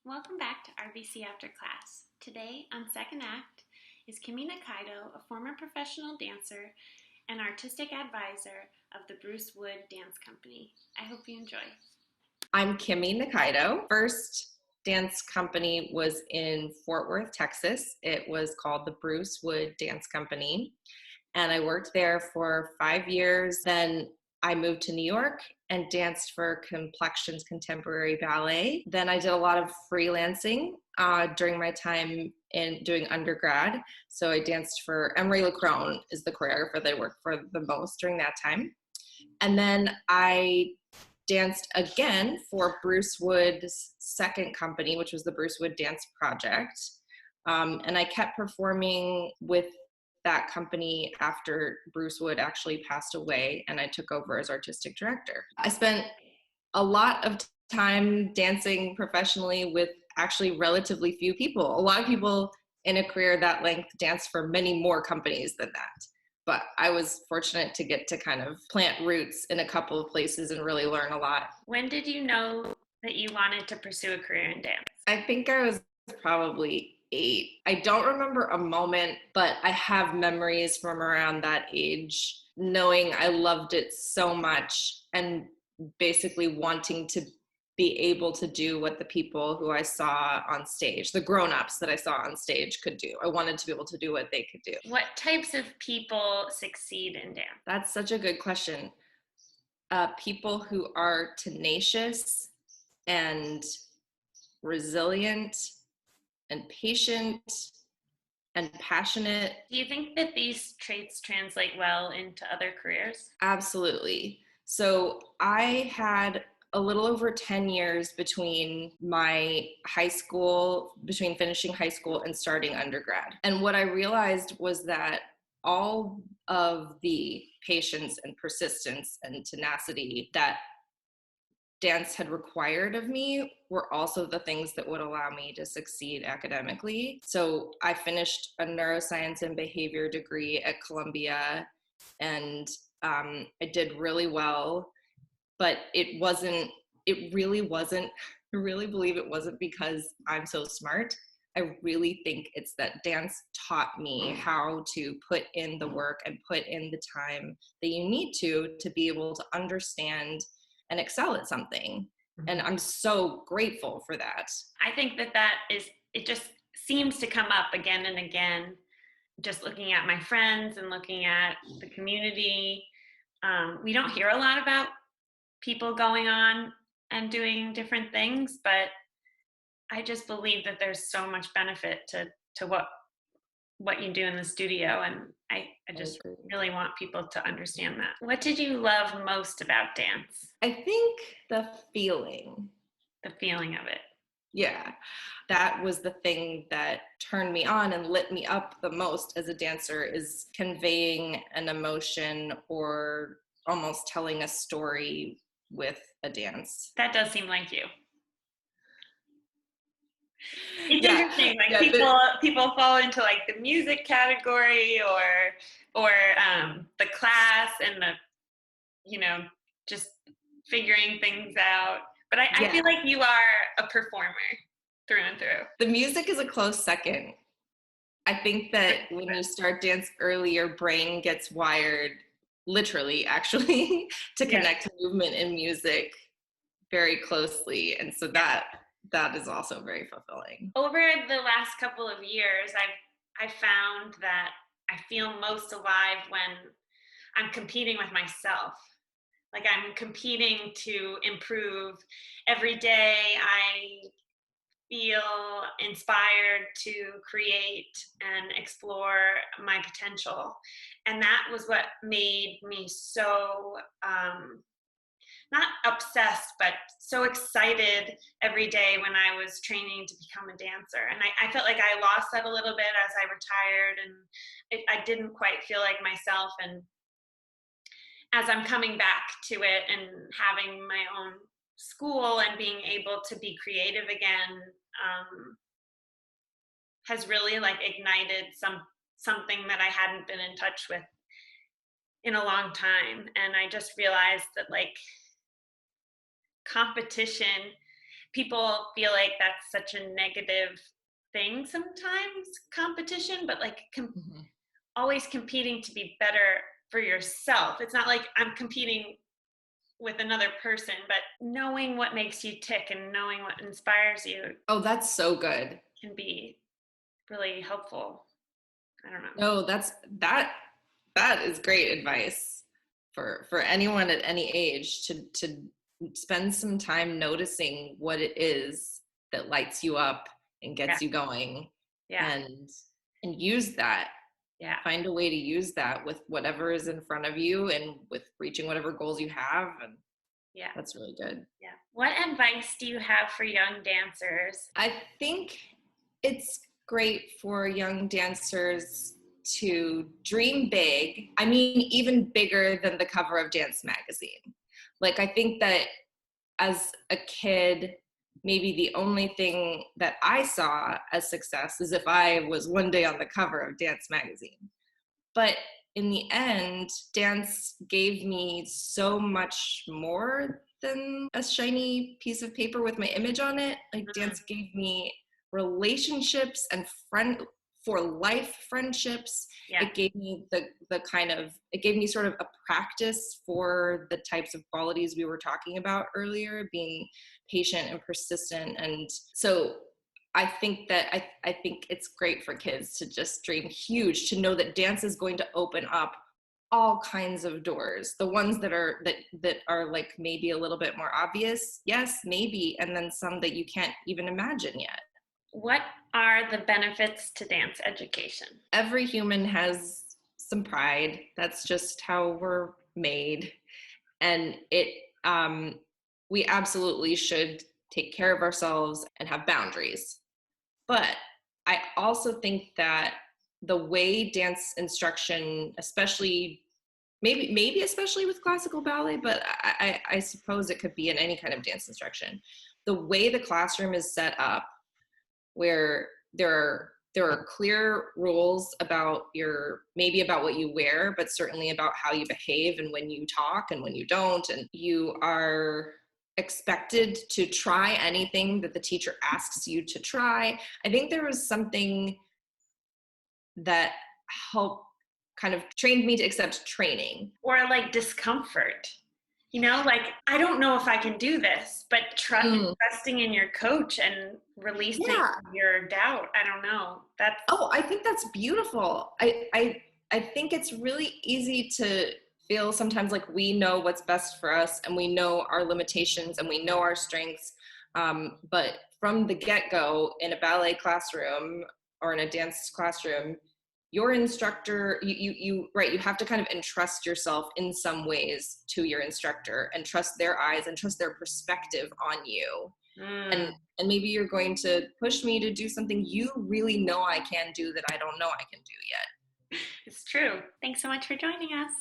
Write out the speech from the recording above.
Welcome back to RBC After Class. Today on Second Act is Kimi Nikaidoh, a former professional dancer and artistic advisor of the Bruce Wood Dance Company. I hope you enjoy. I'm Kimi Nikaidoh. First dance company was in Fort Worth, Texas. It was called the Bruce Wood Dance Company. And I worked there for 5 years. Then I moved to New York and danced for Complexions Contemporary Ballet. Then I did a lot of freelancing during my time in doing undergrad. So I danced for Emery Lacrone is the choreographer that I worked for the most during that time. And then I danced again for Bruce Wood's second company, which was the Bruce Wood Dance Project. And I kept performing with that company after Bruce Wood actually passed away, and I took over as artistic director. I spent a lot of time dancing professionally with actually relatively few people. A lot of people in a career that length dance for many more companies than that. But I was fortunate to get to kind of plant roots in a couple of places and really learn a lot. When did you know that you wanted to pursue a career in dance? I think I was probably 8. I don't remember a moment, but I have memories from around that age, knowing I loved it so much and basically wanting to be able to do what the people who I saw on stage, the grown-ups that I saw on stage could do. I wanted to be able to do what they could do. What types of people succeed in dance? That's such a good question. People who are tenacious and resilient and patient and passionate. Do you think that these traits translate well into other careers? Absolutely. So I had a little over 10 years between between finishing high school and starting undergrad. And what I realized was that all of the patience and persistence and tenacity that dance had required of me were also the things that would allow me to succeed academically. So I finished a neuroscience and behavior degree at Columbia, and I did really well, but it really wasn't, I really believe it wasn't because I'm so smart. I really think it's that dance taught me how to put in the work and put in the time that you need to be able to understand and excel at something. And I'm so grateful for that. I think it just seems to come up again and again, just looking at my friends and looking at the community. We don't hear a lot about people going on and doing different things, but I just believe that there's so much benefit to what you do in the studio, and I just really want people to understand that. What did you love most about dance? I think the feeling. The feeling of it. Yeah, that was the thing that turned me on and lit me up the most as a dancer, is conveying an emotion or almost telling a story with a dance. That does seem like you. It's Yeah, interesting, like yeah, people fall into like the music category or the class and the, you know, just figuring things out. But I yeah. feel like you are a performer through and through. The music is a close second. I think that when you start dance early, your brain gets wired, literally, actually, to connect movement and music very closely. And so that is also very fulfilling. Over the last couple of years, I've found that I feel most alive when I'm competing with myself. Like I'm competing to improve every day. I feel inspired to create and explore my potential. And that was what made me so not obsessed, but so excited every day when I was training to become a dancer. And I felt like I lost that a little bit as I retired, and I didn't quite feel like myself. And as I'm coming back to it and having my own school and being able to be creative again, has really like ignited something that I hadn't been in touch with in a long time. And I just realized that like competition people feel like that's such a negative thing sometimes, competition, but like Mhm. always competing to be better for yourself. It's not like I'm competing with another person, but knowing what makes you tick and knowing what inspires you Oh, that's so good. can be really helpful. I don't know. No, that that is great advice for anyone at any age to spend some time noticing what it is that lights you up and Yeah. gets you going, Yeah. and use that. Yeah. Find a way to use that with whatever is in front of you and with reaching whatever goals you have, and Yeah. that's really good. Yeah. What advice do you have for young dancers? I think it's great for young dancers to dream big. I mean, even bigger than the cover of Dance Magazine. Like, I think that as a kid, maybe the only thing that I saw as success is if I was one day on the cover of Dance Magazine. But in the end, dance gave me so much more than a shiny piece of paper with my image on it. Like, Mhm. dance gave me relationships and friend for life friendships. Yeah. It gave me the kind of, it gave me sort of a practice for the types of qualities we were talking about earlier, being patient and persistent. And so I think that I think it's great for kids to just dream huge, to know that dance is going to open up all kinds of doors. The ones that are like maybe a little bit more obvious, yes, maybe, and then some that you can't even imagine yet. What are the benefits to dance education? Every human has some pride. That's just how we're made, and we absolutely should take care of ourselves and have boundaries. But I also think that the way dance instruction, especially maybe especially with classical ballet, but I suppose it could be in any kind of dance instruction, the way the classroom is set up, where there are clear rules about your, maybe about what you wear, but certainly about how you behave and when you talk and when you don't, and you are expected to try anything that the teacher asks you to try. I think there was something that helped kind of trained me to accept training. Or like discomfort? Like I don't know if I can do this, but Mm, trusting in your coach and releasing yeah. your doubt. I don't know. That's Oh, I think that's beautiful. I think it's really easy to feel sometimes like we know what's best for us and we know our limitations and we know our strengths. But from the get-go in a ballet classroom or in a dance classroom, your instructor, right, you have to kind of entrust yourself in some ways to your instructor and trust their eyes and trust their perspective on you. and mm, and maybe you're going to push me to do something you really know I can do that I don't know I can do yet. it's true. Thanks so much for joining us.